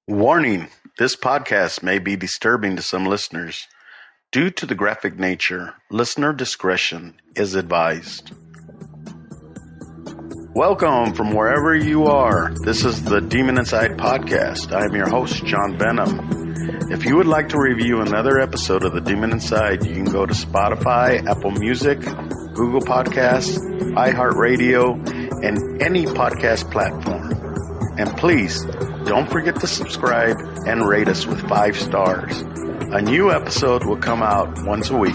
Warning: This podcast may be disturbing to some listeners. Due to the graphic nature, listener discretion is advised. Welcome from wherever you are. This is the Demon Inside podcast. I am your host, John Benham. If you would like to review another episode of the Demon Inside, you can go to Spotify, Apple Music, Google Podcasts, iHeartRadio, and any podcast platform. And please, don't forget to subscribe and rate us with 5 stars. A new episode will come out once a week.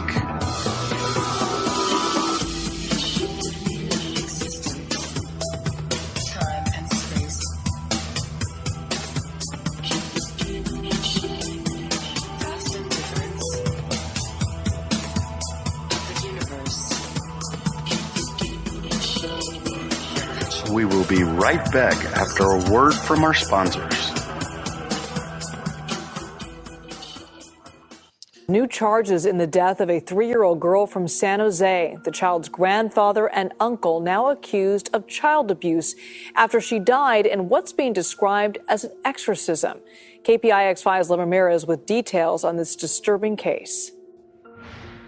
We will be right back after a word from our sponsors. New charges in the death of a 3-year-old girl from San Jose. The child's grandfather and uncle now accused of child abuse after she died in what's being described as an exorcism. KPIX5's Le Ramirez with details on this disturbing case.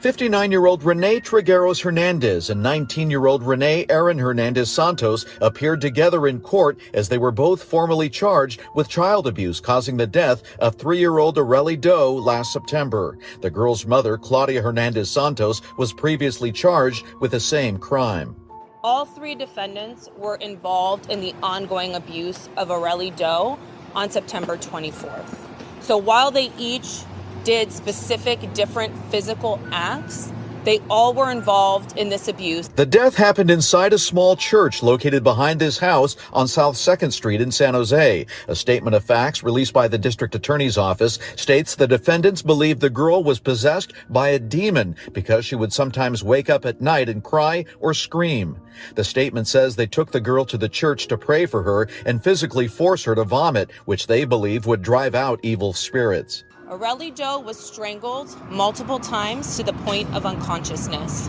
59-year-old Renee Trigueros Hernandez and 19-year-old Renee Erin Hernandez Santos appeared together in court as they were both formally charged with child abuse causing the death of 3-year-old Areli Doe last September. The girl's mother, Claudia Hernandez Santos, was previously charged with the same crime. All 3 defendants were involved in the ongoing abuse of Areli Doe on September 24th. So while they each did specific different physical acts, they all were involved in this abuse. The death happened inside a small church located behind this house on South 2nd Street in San Jose. A statement of facts released by the district attorney's office states the defendants believed the girl was possessed by a demon because she would sometimes wake up at night and cry or scream. The statement says they took the girl to the church to pray for her and physically force her to vomit, which they believe would drive out evil spirits. Areli Doe was strangled multiple times to the point of unconsciousness.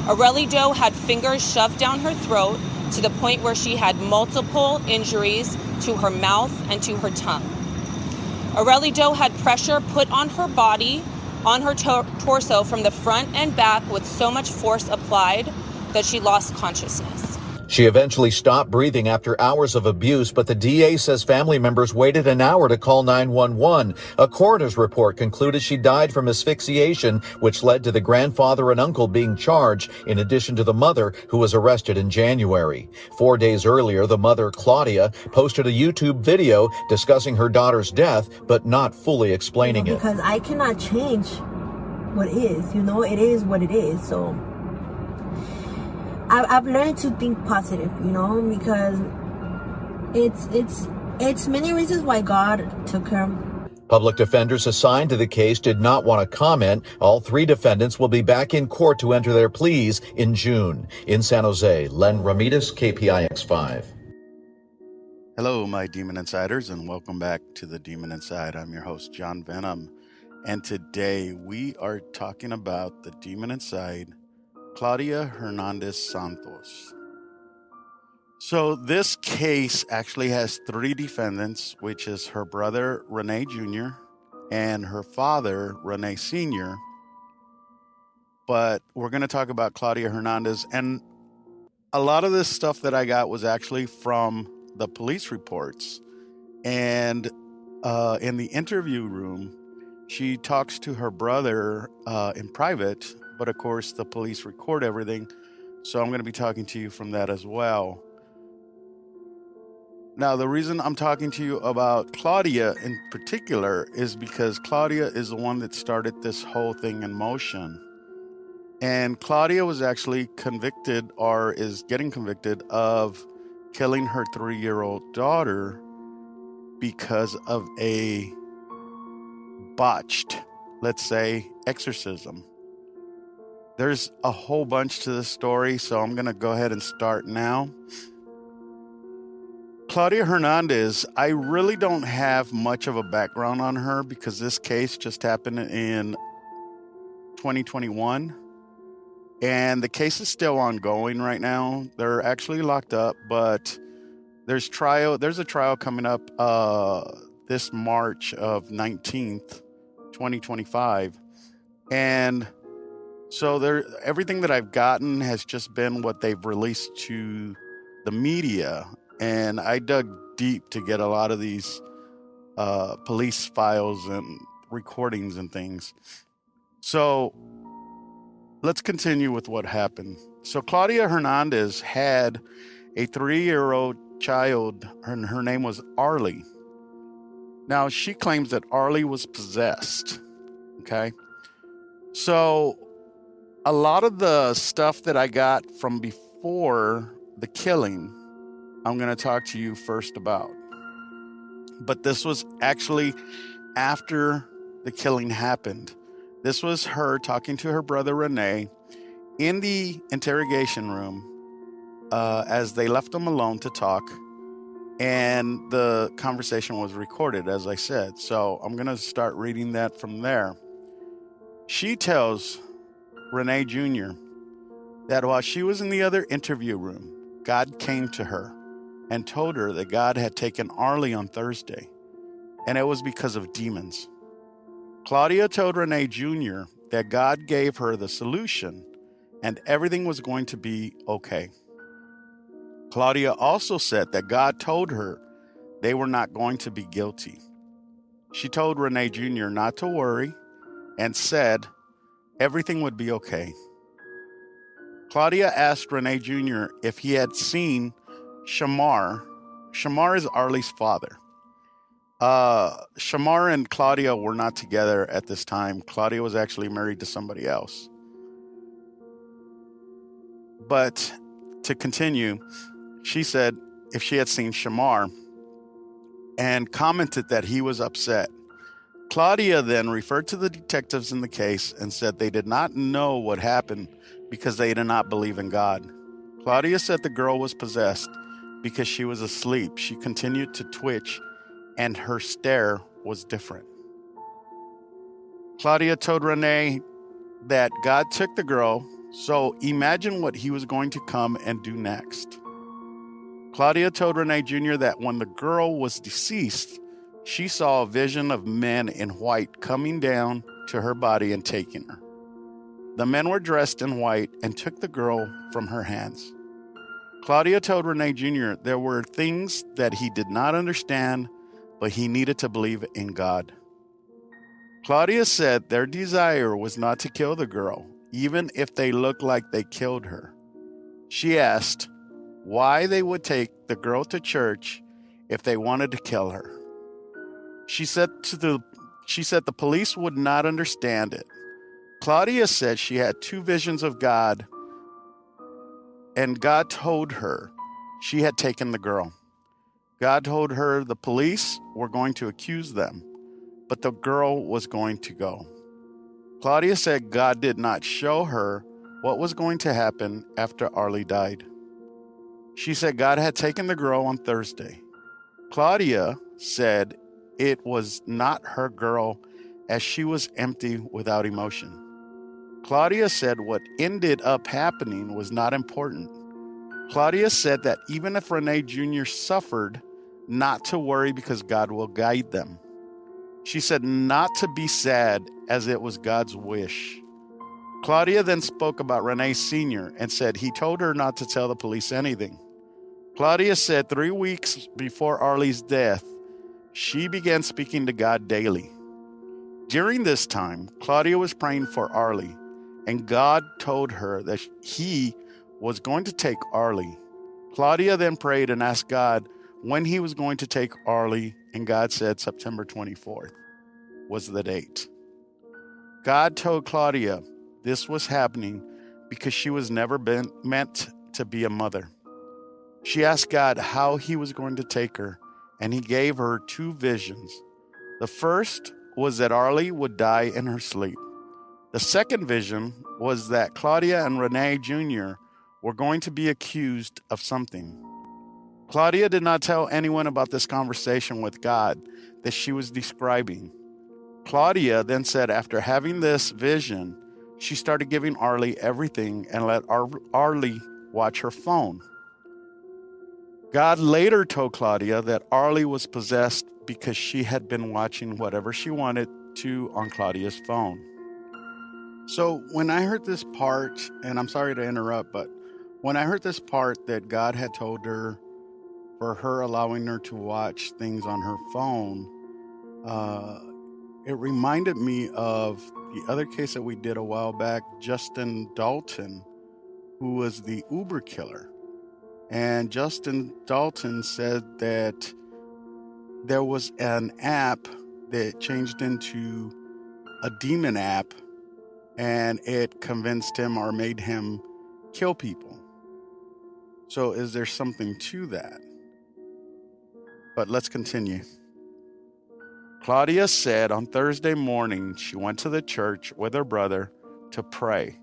Areli Doe had fingers shoved down her throat to the point where she had multiple injuries to her mouth and to her tongue. Areli Doe had pressure put on her body, on her torso from the front and back with so much force applied that she lost consciousness. She eventually stopped breathing after hours of abuse, but the DA says family members waited an hour to call 911. A coroner's report concluded she died from asphyxiation, which led to the grandfather and uncle being charged, in addition to the mother, who was arrested in January. 4 days earlier, the mother, Claudia, posted a YouTube video discussing her daughter's death, but not fully explaining it. Because I cannot change what is, it is what it is, so I've learned to think positive, because it's many reasons why God took her. Public defenders assigned to the case did not want to comment. All 3 defendants will be back in court to enter their pleas in June. In San Jose, Len Ramirez, KPIX5. Hello, my Demon Insiders, and welcome back to the Demon Inside. I'm your host, John Benham, and today we are talking about the Demon Inside, Claudia Hernandez Santos. So this case actually has 3 defendants, which is her brother, Rene Jr., and her father, Rene Sr. But we're going to talk about Claudia Hernandez. And a lot of this stuff that I got was actually from the police reports. And in the interview room, she talks to her brother in private. But of course, the police record everything. So I'm going to be talking to you from that as well. Now, the reason I'm talking to you about Claudia in particular is because Claudia is the one that started this whole thing in motion. And Claudia was actually convicted, or is getting convicted, of killing her 3-year-old daughter because of a botched, let's say, exorcism. There's a whole bunch to this story, so I'm going to go ahead and start now. Claudia Hernandez, I really don't have much of a background on her because this case just happened in 2021. And the case is still ongoing right now. They're actually locked up, but there's a trial coming up this March of 19th, 2025. And so everything that I've gotten has just been what they've released to the media. And I dug deep to get a lot of these police files and recordings and things. So let's continue with what happened. So Claudia Hernandez had a 3-year-old child, and her name was Arlie. Now, she claims that Arlie was possessed, okay? So a lot of the stuff that I got from before the killing, I'm going to talk to you first about. But this was actually after the killing happened. This was her talking to her brother Rene in the interrogation room as they left him alone to talk. And the conversation was recorded, as I said. So I'm going to start reading that from there. She tells Rene Jr. that while she was in the other interview room, God came to her and told her that God had taken Arlie on Thursday, and it was because of demons. Claudia told Rene Jr. that God gave her the solution and everything was going to be okay. Claudia also said that God told her they were not going to be guilty. She told Rene Jr. not to worry and said everything would be okay. Claudia asked Rene Jr. if he had seen Shamar. Shamar is Arlie's father. Shamar and Claudia were not together at this time. Claudia was actually married to somebody else. But to continue, she said if she had seen Shamar and commented that he was upset. Claudia then referred to the detectives in the case and said they did not know what happened because they did not believe in God. Claudia said the girl was possessed because she was asleep. She continued to twitch and her stare was different. Claudia told Rene that God took the girl, so imagine what he was going to come and do next. Claudia told Rene Jr. that when the girl was deceased, she saw a vision of men in white coming down to her body and taking her. The men were dressed in white and took the girl from her hands. Claudia told Rene Jr. there were things that he did not understand, but he needed to believe in God. Claudia said their desire was not to kill the girl, even if they looked like they killed her. She asked why they would take the girl to church if they wanted to kill her. She said the police would not understand it. Claudia said she had 2 visions of God, and God told her she had taken the girl. God told her the police were going to accuse them, but the girl was going to go. Claudia said God did not show her what was going to happen after Arlie died. She said God had taken the girl on Thursday. Claudia said it was not her girl as she was empty without emotion. Claudia said what ended up happening was not important. Claudia said that even if Rene Jr. suffered, not to worry because God will guide them. She said not to be sad as it was God's wish. Claudia then spoke about Rene Sr. and said he told her not to tell the police anything. Claudia said 3 weeks before Arlie's death, she began speaking to God daily. During this time, Claudia was praying for Arlie, and God told her that he was going to take Arlie. Claudia then prayed and asked God when he was going to take Arlie, and God said September 24th was the date. God told Claudia this was happening because she was never meant to be a mother. She asked God how he was going to take her, and he gave her 2 visions. The first was that Arlie would die in her sleep. The second vision was that Claudia and Rene Jr. were going to be accused of something. Claudia did not tell anyone about this conversation with God that she was describing. Claudia then said after having this vision, she started giving Arlie everything and let Arlie watch her phone. God later told Claudia that Arlie was possessed because she had been watching whatever she wanted to on Claudia's phone. So when I heard this part, and I'm sorry to interrupt, but when I heard this part that God had told her for her allowing her to watch things on her phone, it reminded me of the other case that we did a while back, Justin Dalton, who was the Uber killer. And Justin Dalton said that there was an app that changed into a demon app, and it convinced him or made him kill people. So is there something to that? But let's continue. Claudia said on Thursday morning she went to the church with her brother to pray.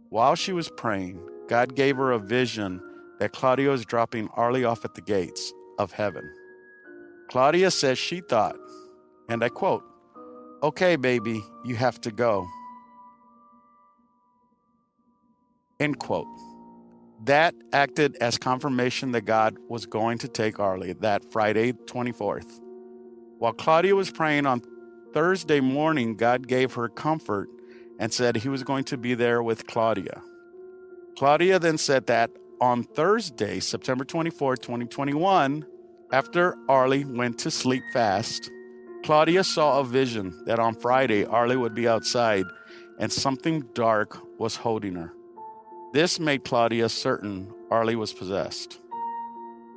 While she was praying, God gave her a vision that Claudia was dropping Arlie off at the gates of heaven. Claudia says she thought, and I quote, "Okay, baby, you have to go." End quote. That acted as confirmation that God was going to take Arlie that Friday 24th. While Claudia was praying on Thursday morning, God gave her comfort and said he was going to be there with Claudia. Claudia then said that on Thursday, September 24, 2021, after Arlie went to sleep fast, Claudia saw a vision that on Friday, Arlie would be outside and something dark was holding her. This made Claudia certain Arlie was possessed.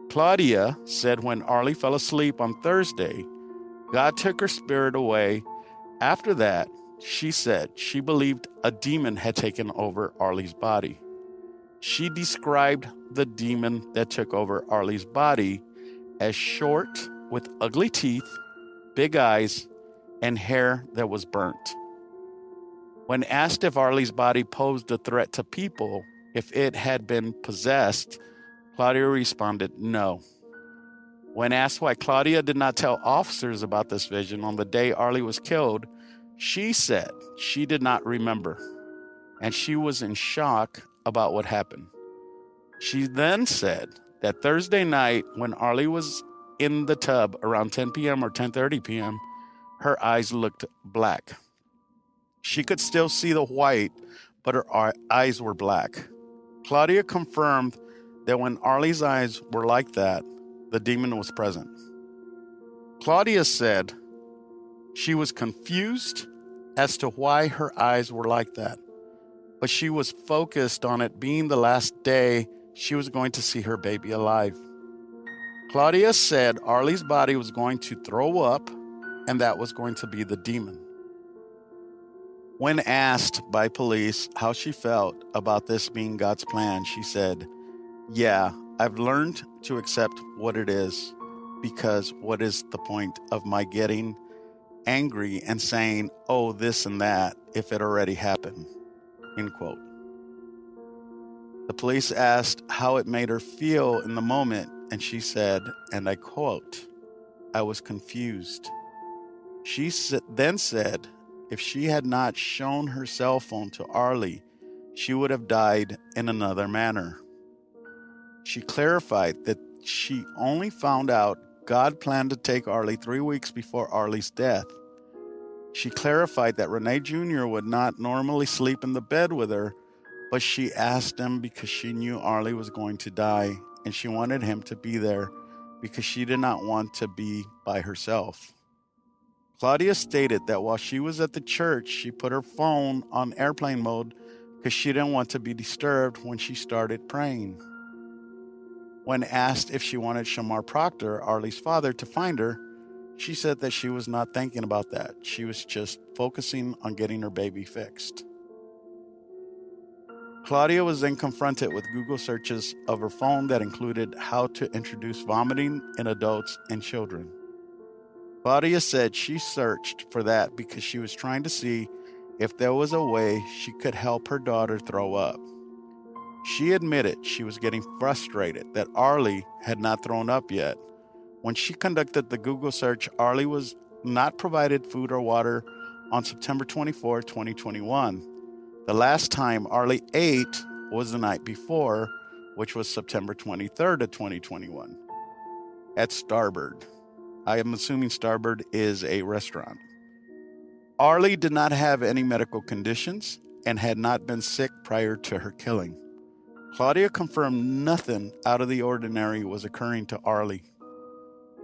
Claudia said when Arlie fell asleep on Thursday, God took her spirit away. After that, she said she believed a demon had taken over Arlie's body. She described the demon that took over Arlie's body as short with ugly teeth, big eyes, and hair that was burnt. When asked if Arlie's body posed a threat to people if it had been possessed, Claudia responded no. When asked why Claudia did not tell officers about this vision on the day Arlie was killed, she said she did not remember, and she was in shock about what happened. She then said that Thursday night when Arlie was in the tub around 10 p.m. or 10:30 p.m., her eyes looked black. She could still see the white, but her eyes were black. Claudia confirmed that when Arlie's eyes were like that, the demon was present. Claudia said she was confused as to why her eyes were like that, but she was focused on it being the last day she was going to see her baby alive. Claudia said Arlie's body was going to throw up, and that was going to be the demon. When asked by police how she felt about this being God's plan, she said, "Yeah, I've learned to accept what it is, because what is the point of my getting angry and saying, oh, this and that, if it already happened?" End quote. The police asked how it made her feel in the moment, and she said, and I quote, "I was confused." She then said if she had not shown her cell phone to Arlie, she would have died in another manner. She clarified that she only found out God planned to take Arlie 3 weeks before Arlie's death. She clarified that Renee Jr. would not normally sleep in the bed with her, but she asked him because she knew Arlie was going to die, and she wanted him to be there because she did not want to be by herself. Claudia stated that while she was at the church, she put her phone on airplane mode because she didn't want to be disturbed when she started praying. When asked if she wanted Shamar Proctor, Arlie's father, to find her, she said that she was not thinking about that. She was just focusing on getting her baby fixed. Claudia was then confronted with Google searches of her phone that included how to introduce vomiting in adults and children. Claudia said she searched for that because she was trying to see if there was a way she could help her daughter throw up. She admitted she was getting frustrated that Arlie had not thrown up yet. When she conducted the Google search, Arlie was not provided food or water on September 24, 2021. The last time Arlie ate was the night before, which was September 23rd of 2021. at Starboard. I am assuming Starboard is a restaurant. Arlie did not have any medical conditions and had not been sick prior to her killing. Claudia confirmed nothing out of the ordinary was occurring to Arlie.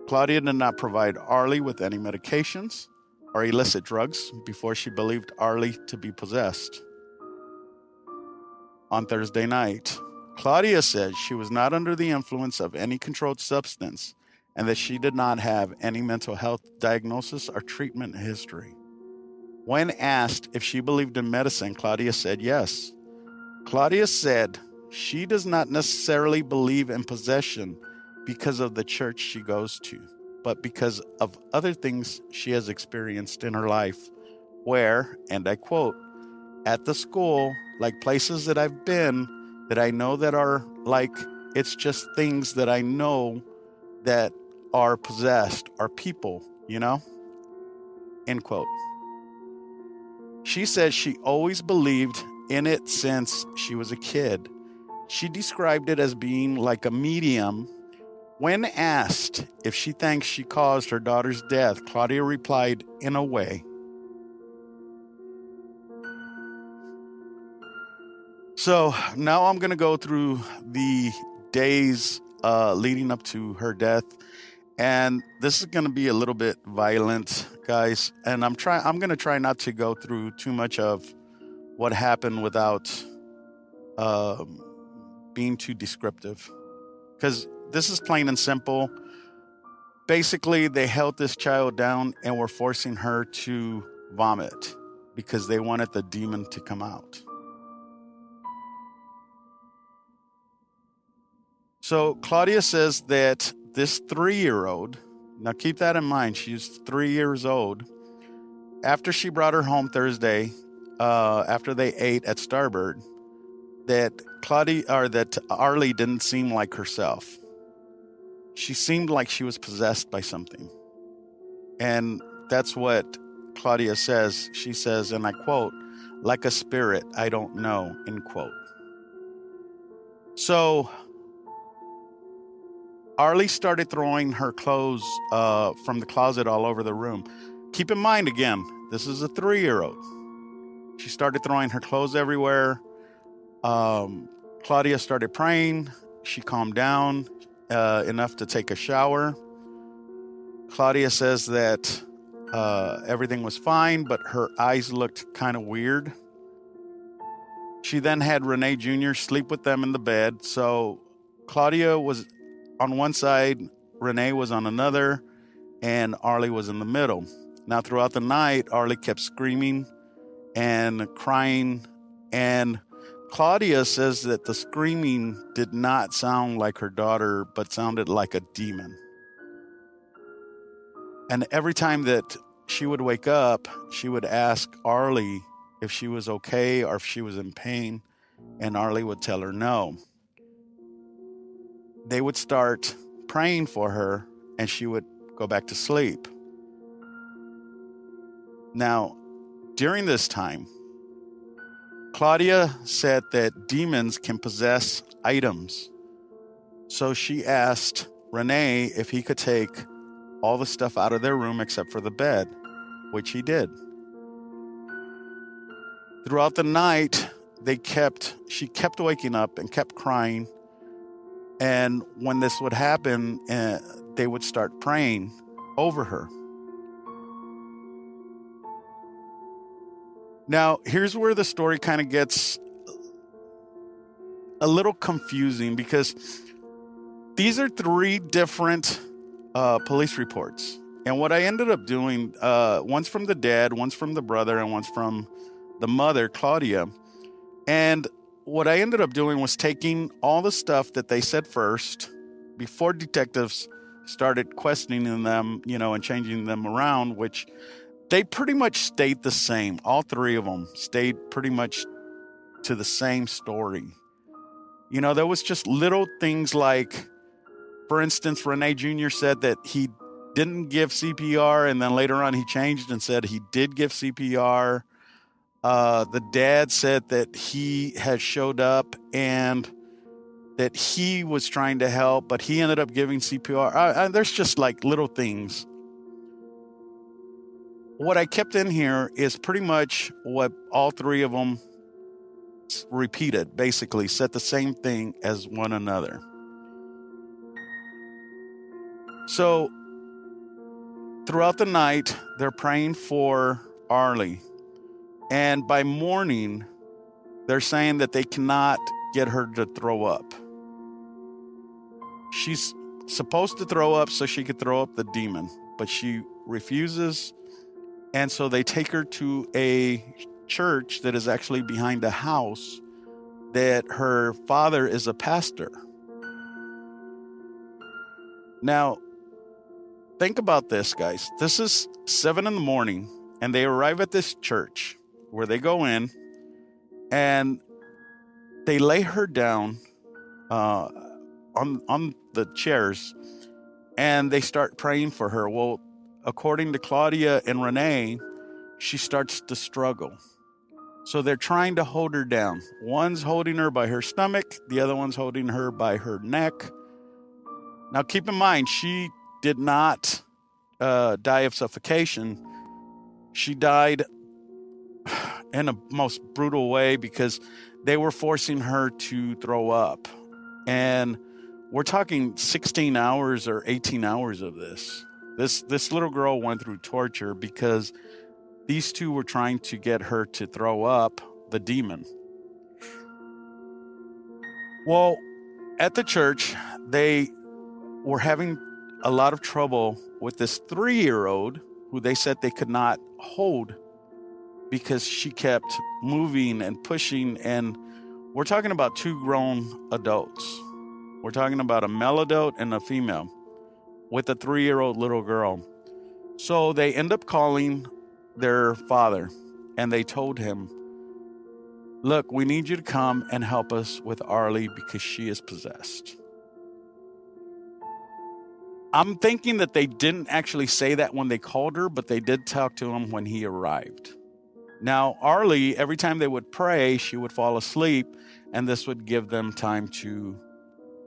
Claudia did not provide Arlie with any medications or illicit drugs before she believed Arlie to be possessed. On Thursday night, Claudia said she was not under the influence of any controlled substance and that she did not have any mental health diagnosis or treatment history. When asked if she believed in medicine, Claudia said yes. Claudia said she does not necessarily believe in possession because of the church she goes to, but because of other things she has experienced in her life where, and I quote, at the school, like places that I've been that I know that are like, it's just things that I know that are possessed, are people, end quote. She said she always believed in it since she was a kid. She described it as being like a medium. When asked if she thinks she caused her daughter's death, Claudia replied, in a way. So now I'm going to go through the days leading up to her death. And this is going to be a little bit violent, guys. And I'm going to try not to go through too much of what happened without being too descriptive. Because this is plain and simple. Basically, they held this child down and were forcing her to vomit because they wanted the demon to come out. So Claudia says that this 3-year-old, now keep that in mind, she's 3 years old. After she brought her home Thursday, after they ate at Starboard, that Arlie didn't seem like herself. She seemed like she was possessed by something. And that's what Claudia says. She says, and I quote, like a spirit, I don't know, end quote. So Arlie started throwing her clothes from the closet all over the room. Keep in mind, again, this is a 3-year-old. She started throwing her clothes everywhere. Claudia started praying. She calmed down enough to take a shower. Claudia says that everything was fine, but her eyes looked kind of weird. She then had Renee Jr. sleep with them in the bed. So Claudia was on one side, Renee was on another, and Arlie was in the middle. Now, throughout the night, Arlie kept screaming and crying, and Claudia says that the screaming did not sound like her daughter, but sounded like a demon. And every time that she would wake up, she would ask Arlie if she was okay or if she was in pain, and Arlie would tell her no. They would start praying for her, and she would go back to sleep. Now, during this time, Claudia said that demons can possess items. So she asked Renee if he could take all the stuff out of their room except for the bed, which he did. Throughout the night, she kept waking up and kept crying. And when this would happen, they would start praying over her. Now, here's where the story kind of gets a little confusing because these are 3 different police reports. And what I ended up doing, one's from the dad, one's from the brother, and one's from the mother, Claudia. And what I ended up doing was taking all the stuff that they said first before detectives started questioning them, and changing them around, which they pretty much stayed the same. All 3 of them stayed pretty much to the same story. There was just little things like, for instance, Renee Jr. said that he didn't give CPR, and then later on he changed and said he did give CPR. The dad said that he had showed up and that he was trying to help, but he ended up giving CPR. There's just like little things. What I kept in here is pretty much what all three of them repeated, basically said the same thing as one another. So throughout the night, they're praying for Arlie. And by morning, they're saying that they cannot get her to throw up. She's supposed to throw up so she could throw up the demon, but she refuses. And so they take her to a church that is actually behind a house that her father is a pastor. Now, think about this, guys. This is 7 a.m, and they arrive at this church where they go in and they lay her down on the chairs, and they start praying for her. Well, according to Claudia and Renee, she starts to struggle. So they're trying to hold her down. One's holding her by her stomach. The other one's holding her by her neck. Now, keep in mind, she did not die of suffocation. She died in a most brutal way because they were forcing her to throw up. And we're talking 16 hours or 18 hours of this. This little girl went through torture because these two were trying to get her to throw up the demon. Well, at the church, they were having a lot of trouble with this 3-year-old who they said they could not hold because she kept moving and pushing. And we're talking about 2 grown adults. We're talking about a male adult and a female with a 3-year-old little girl. So they end up calling their father, and they told him, look, we need you to come and help us with Arlie because she is possessed. I'm thinking that they didn't actually say that when they called her, but they did talk to him when he arrived. Now, Arlie, every time they would pray, she would fall asleep, and this would give them time to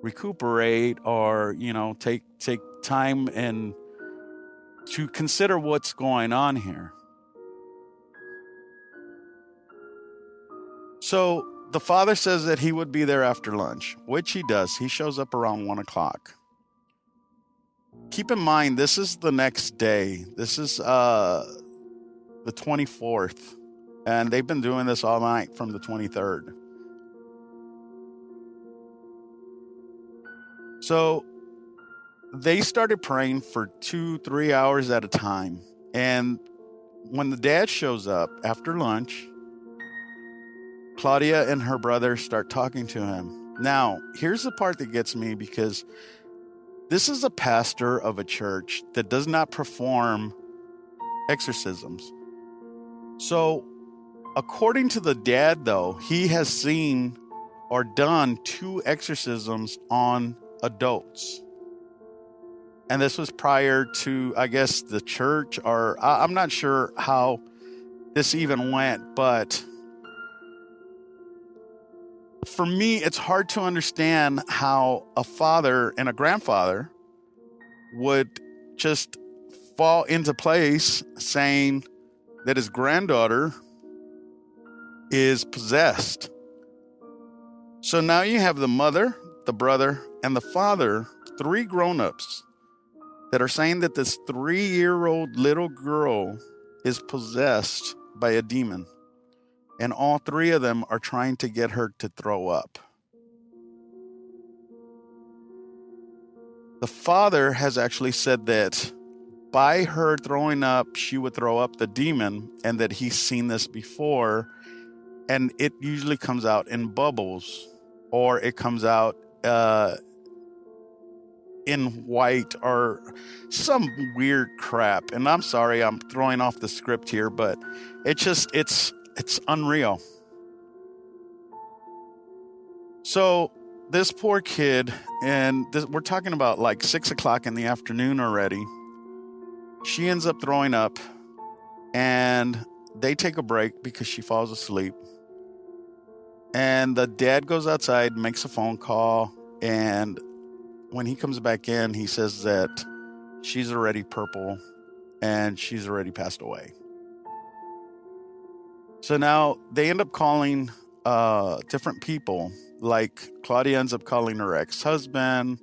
recuperate or, take time and to consider what's going on here. So the father says that he would be there after lunch, which he does. He shows up around 1:00. Keep in mind, this is the next day. This is the 24th, and they've been doing this all night from the 23rd. So they started praying for 2-3 hours at a time. And when the dad shows up after lunch, Claudia and her brother start talking to him. Now, here's the part that gets me, because this is a pastor of a church that does not perform exorcisms. So, according to the dad, though, he has seen or done 2 exorcisms on adults. And this was prior to, I guess, the church, or I'm not sure how this even went, but for me, it's hard to understand how a father and a grandfather would just fall into place saying that his granddaughter is possessed. So now you have the mother, the brother, and the father, 3 grown-ups, that are saying that this 3-year-old little girl is possessed by a demon. And all 3 of them are trying to get her to throw up. The father has actually said that by her throwing up, she would throw up the demon, and that he's seen this before, and it usually comes out in bubbles, or it comes out in white or some weird crap. And I'm sorry, I'm throwing off the script here, but it's unreal. So this poor kid, and we're talking about like 6:00 in the afternoon already. She ends up throwing up, and they take a break because she falls asleep. And the dad goes outside, makes a phone call, And when he comes back in, he says that she's already purple and she's already passed away. So now they end up calling different people. Like Claudia ends up calling her ex-husband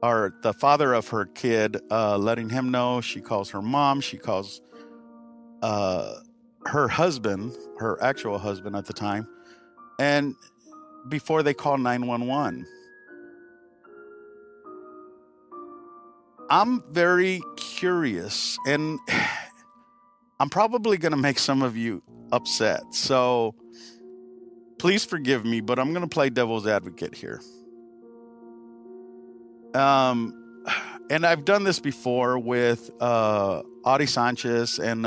or the father of her kid, letting him know. She calls her mom. She calls her husband, her actual husband at the time. And before they call 911. I'm very curious, and I'm probably going to make some of you upset. So please forgive me, but I'm going to play devil's advocate here. And I've done this before with Audie Sanchez and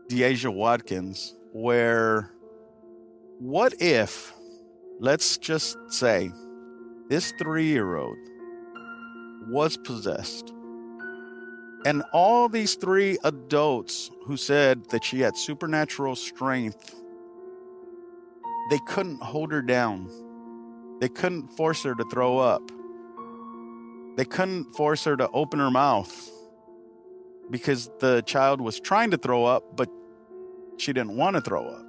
Deasia Watkins, where what if, let's just say, this 3-year-old was possessed, and all these 3 adults who said that she had supernatural strength, they couldn't hold her down. They couldn't force her to throw up. They couldn't force her to open her mouth because the child was trying to throw up, but she didn't want to throw up.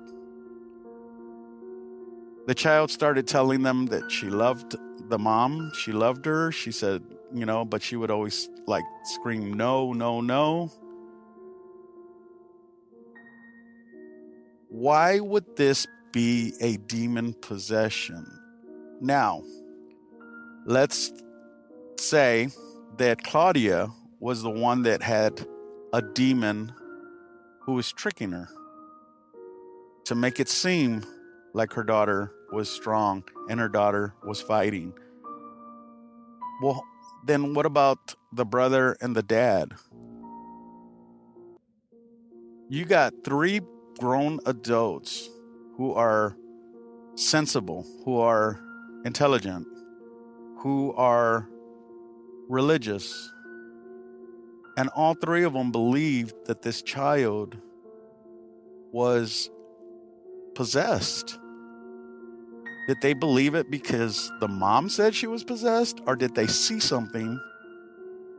The child started telling them that she loved the mom. She loved her. She said, but she would always like scream, no, no, no. Why would this be a demon possession? Now, let's say that Claudia was the one that had a demon who was tricking her to make it seem like her daughter was strong and her daughter was fighting. Well, then what about the brother and the dad? You got 3 grown adults who are sensible, who are intelligent, who are religious, and all 3 of them believed that this child was possessed. Did they believe it because the mom said she was possessed, or did they see something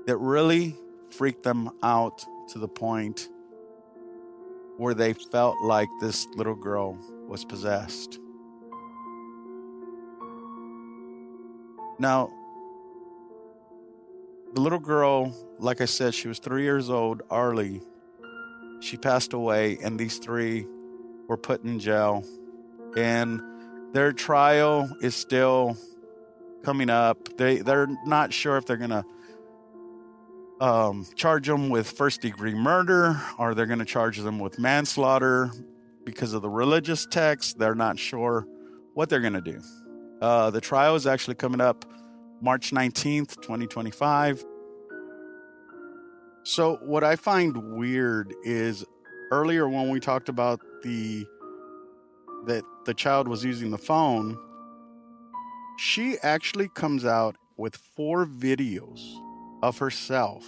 that really freaked them out to the point where they felt like this little girl was possessed? Now, the little girl, like I said, she was 3 years old, Arlie. She passed away, and these 3 were put in jail. And their trial is still coming up. They're not sure if they're going to charge them with first-degree murder or they're going to charge them with manslaughter because of the religious text. They're not sure what they're going to do. The trial is actually coming up March 19th, 2025. So what I find weird is earlier when we talked about that the child was using the phone, she actually comes out with 4 videos of herself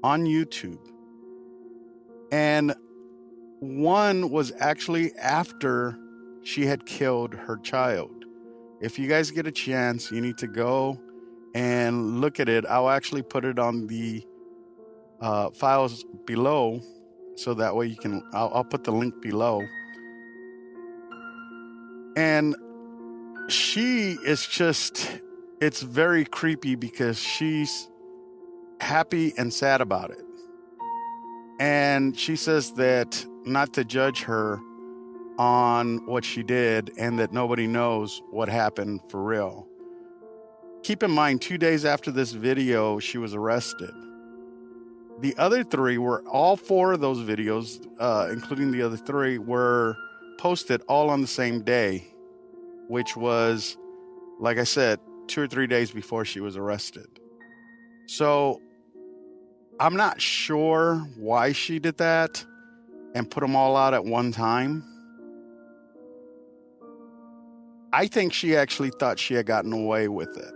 on YouTube. And one was actually after she had killed her child. If you guys get a chance, you need to go and look at it. I'll actually put it on the files below, so that way you can, I'll put the link below. And she is just, it's very creepy because she's happy and sad about it. And she says that not to judge her on what she did and that nobody knows what happened for real. Keep in mind, 2 days after this video, she was arrested. The other 3 were, all 4 of those videos, including the other 3, were posted all on the same day, which was, like I said, 2 or 3 days before she was arrested. So I'm not sure why she did that and put them all out at one time. I think she actually thought she had gotten away with it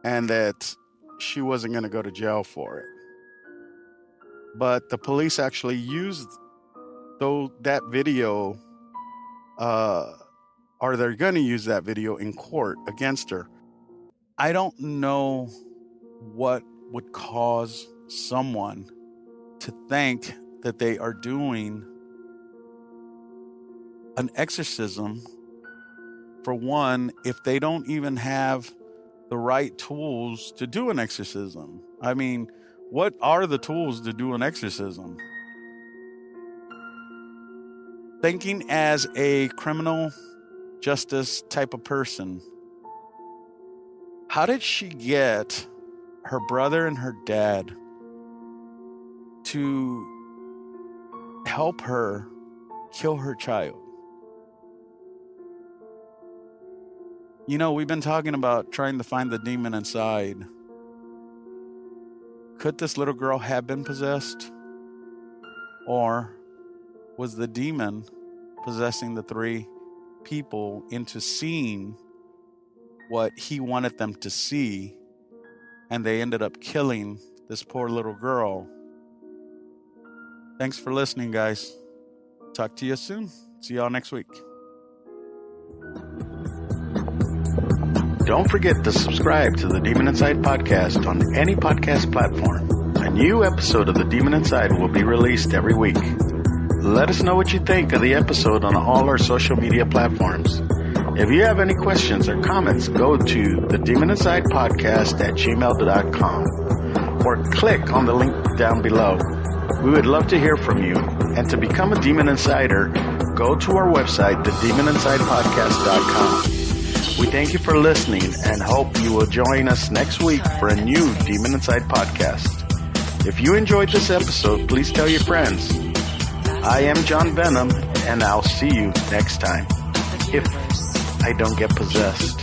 and that she wasn't going to go to jail for it. But the police actually used that video or they're going to use that video in court against her. I don't know what would cause someone to think that they are doing an exorcism, for one, if they don't even have the right tools to do an exorcism. I mean, what are the tools to do an exorcism? Thinking as a criminal justice type of person, how did she get her brother and her dad to help her kill her child? You know, we've been talking about trying to find the demon inside. Could this little girl have been possessed? Or was the demon possessing the three people into seeing what he wanted them to see, and they ended up killing this poor little girl? Thanks for listening, guys. Talk to you soon. See y'all next week. Don't forget to subscribe to the Demon Inside podcast on any podcast platform. A new episode of the Demon Inside will be released every week. Let us know what you think of the episode on all our social media platforms. If you have any questions or comments, go to the Demon Inside podcast at gmail.com or click on the link down below. We would love to hear from you. And to become a Demon Insider, go to our website, thedemoninsidepodcast.com. We thank you for listening and hope you will join us next week for a new Demon Inside podcast. If you enjoyed this episode, please tell your friends. I am John Venom, and I'll see you next time, if I don't get possessed.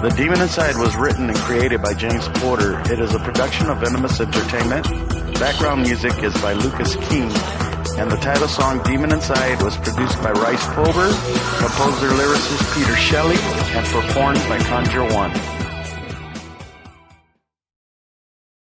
The Demon Inside was written and created by James Porter. It is a production of Venomous Entertainment. Background music is by Lucas King. And the title song, Demon Inside, was produced by Rice Pulver, composer lyricist Peter Shelley, and performed by Conjure One.